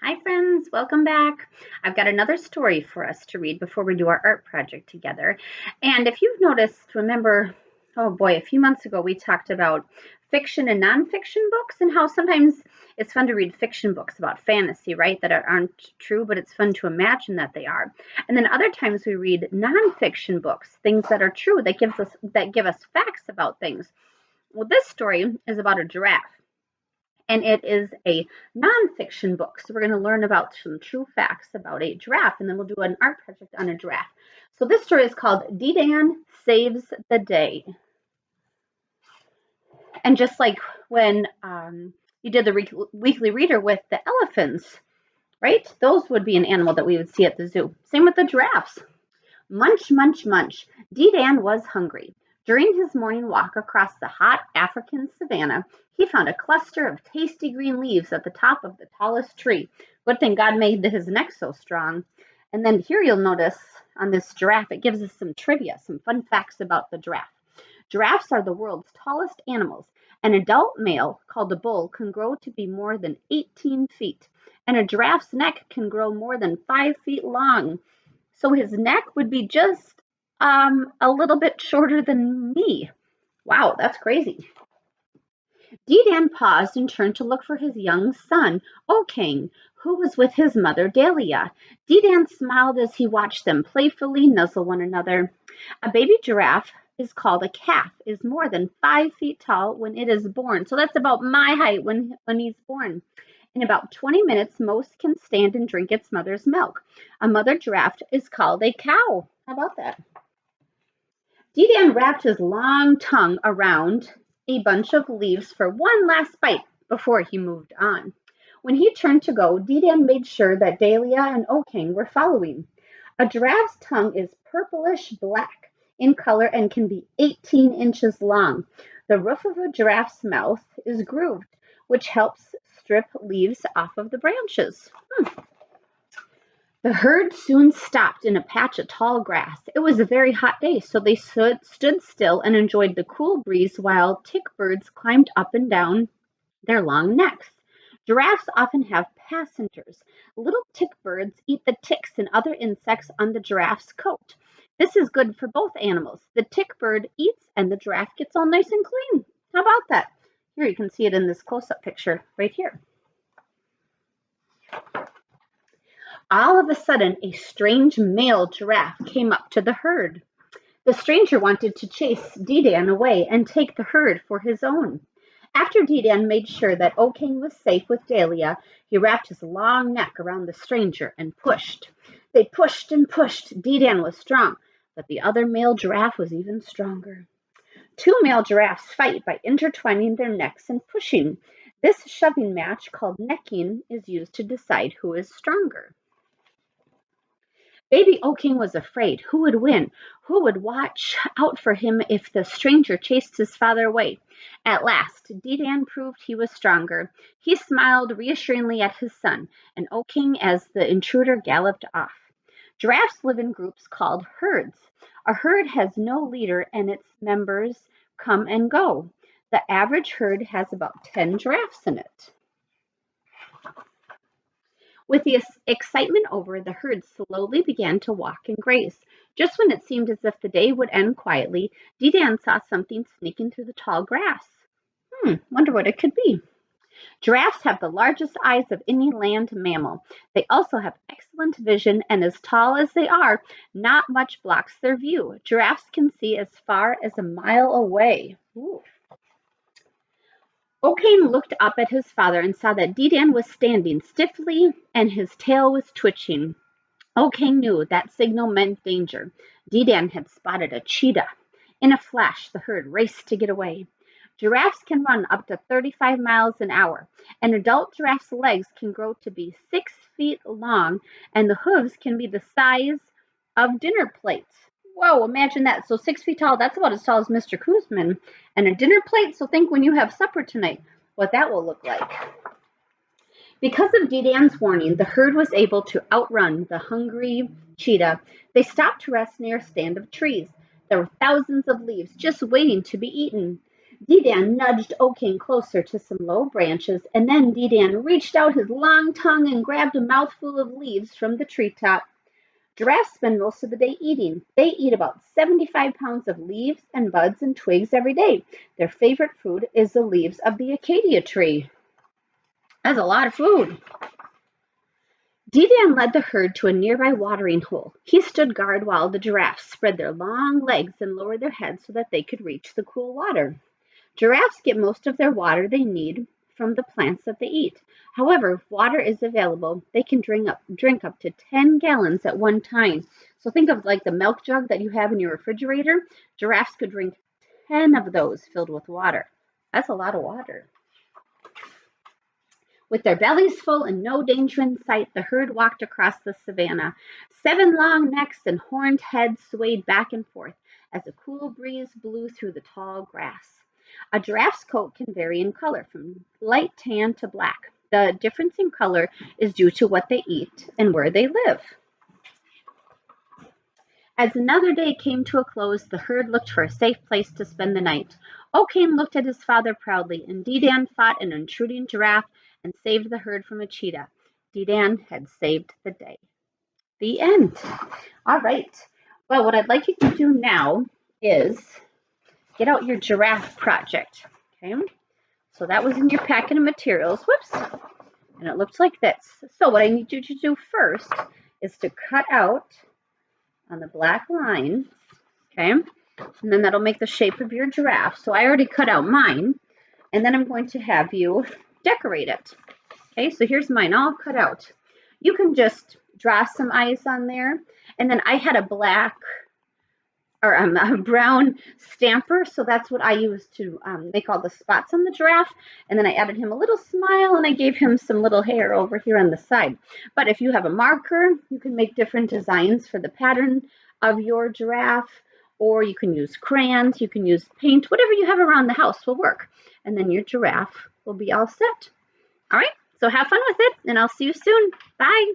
Hi, friends. Welcome back. I've got another story for us to read before we do our art project together. And if you've noticed, remember, oh boy, a few months ago we talked about fiction and nonfiction books and how sometimes it's fun to read fiction books about fantasy, right? That aren't true, but it's fun to imagine that they are. And then other times we read nonfiction books, things that are true, that give us facts about things. Well, this story is about a giraffe and it is a nonfiction book. So we're going to learn about some true facts about a giraffe, and then we'll do an art project on a giraffe. So this story is called Dedan Saves the Day. And just like when you did the weekly reader with the elephants, right? Those would be an animal that we would see at the zoo. Same with the giraffes. Munch, munch, munch. Dedan was hungry. During his morning walk across the hot African savanna, he found a cluster of tasty green leaves at the top of the tallest tree. Good thing God made his neck so strong. And then here you'll notice on this giraffe, it gives us some trivia, some fun facts about the giraffe. Giraffes are the world's tallest animals. An adult male, called a bull, can grow to be more than 18 feet, and a giraffe's neck can grow more than 5 feet long. So his neck would be just a little bit shorter than me. Wow, that's crazy. Dedan paused and turned to look for his young son, Okang, who was with his mother Dahlia. Dedan smiled as he watched them playfully nuzzle one another. A baby giraffe is called a calf, is more than 5 feet tall when it is born. So that's about my height when he's born. In about 20 minutes, most can stand and drink its mother's milk. A mother giraffe is called a cow. How about that? Dedan wrapped his long tongue around a bunch of leaves for one last bite before he moved on. When he turned to go, Dedan made sure that Dahlia and Okang were following. A giraffe's tongue is purplish black in color and can be 18 inches long. The roof of a giraffe's mouth is grooved, which helps strip leaves off of the branches. The herd soon stopped in a patch of tall grass. It was a very hot day, so they stood still and enjoyed the cool breeze while tick birds climbed up and down their long necks. Giraffes often have passengers. Little tick birds eat the ticks and other insects on the giraffe's coat. This is good for both animals. The tick bird eats and the giraffe gets all nice and clean. How about that? Here you can see it in this close-up picture right here. All of a sudden, a strange male giraffe came up to the herd. The stranger wanted to chase Dedan away and take the herd for his own. After Dedan made sure that Okang was safe with Dahlia, he wrapped his long neck around the stranger and pushed. They pushed and pushed. Dedan was strong, but the other male giraffe was even stronger. Two male giraffes fight by intertwining their necks and pushing. This shoving match, called necking, is used to decide who is stronger. Baby O'King was afraid. Who would win? Who would watch out for him if the stranger chased his father away? At last, Dedan proved he was stronger. He smiled reassuringly at his son, and O'King as the intruder galloped off. Giraffes live in groups called herds. A herd has no leader and its members come and go. The average herd has about 10 giraffes in it. With the excitement over, the herd slowly began to walk and graze. Just when it seemed as if the day would end quietly, Dedan saw something sneaking through the tall grass. Wonder what it could be. Giraffes have the largest eyes of any land mammal. They also have excellent vision, and as tall as they are, not much blocks their view. Giraffes can see as far as a mile away. Ooh. O'Kane looked up at his father and saw that Dedan was standing stiffly and his tail was twitching. O'Kane knew that signal meant danger. Dedan had spotted a cheetah. In a flash, the herd raced to get away. Giraffes can run up to 35 miles an hour. An adult giraffe's legs can grow to be 6 feet long, and the hooves can be the size of dinner plates. Whoa, imagine that. So 6 feet tall, that's about as tall as Mr. Koosman. And a dinner plate, so think when you have supper tonight, what that will look like. Because of Dedan's warning, the herd was able to outrun the hungry cheetah. They stopped to rest near a stand of trees. There were thousands of leaves just waiting to be eaten. Dedan nudged O King closer to some low branches, and then Dedan reached out his long tongue and grabbed a mouthful of leaves from the treetop. Giraffes spend most of the day eating. They eat about 75 pounds of leaves and buds and twigs every day. Their favorite food is the leaves of the acacia tree. That's a lot of food. Dedan led the herd to a nearby watering hole. He stood guard while the giraffes spread their long legs and lowered their heads so that they could reach the cool water. Giraffes get most of their water they need from the plants that they eat. However, if water is available, they can drink up to 10 gallons at one time. So think of like the milk jug that you have in your refrigerator. Giraffes could drink 10 of those filled with water. That's a lot of water. With their bellies full and no danger in sight, the herd walked across the savannah. 7 long necks and horned heads swayed back and forth as a cool breeze blew through the tall grass. A giraffe's coat can vary in color from light tan to black. The difference in color is due to what they eat and where they live. As another day came to a close, the herd looked for a safe place to spend the night. O'Kane looked at his father proudly, and Dedan fought an intruding giraffe and saved the herd from a cheetah. Dedan had saved the day. The end. All right. Well, what I'd like you to do now is get out your giraffe project. Okay. So that was in your packet of materials. Whoops. And it looks like this. So what I need you to do first is to cut out on the black line. Okay. And then that'll make the shape of your giraffe. So I already cut out mine. And then I'm going to have you decorate it. Okay, so here's mine all cut out. You can just draw some eyes on there. And then I had a black or a brown stamper, so that's what I used to make all the spots on the giraffe. And then I added him a little smile and I gave him some little hair over here on the side. But if you have a marker, you can make different designs for the pattern of your giraffe, or you can use crayons, you can use paint, whatever you have around the house will work. And then your giraffe will be all set. All right, so have fun with it, and I'll see you soon. Bye.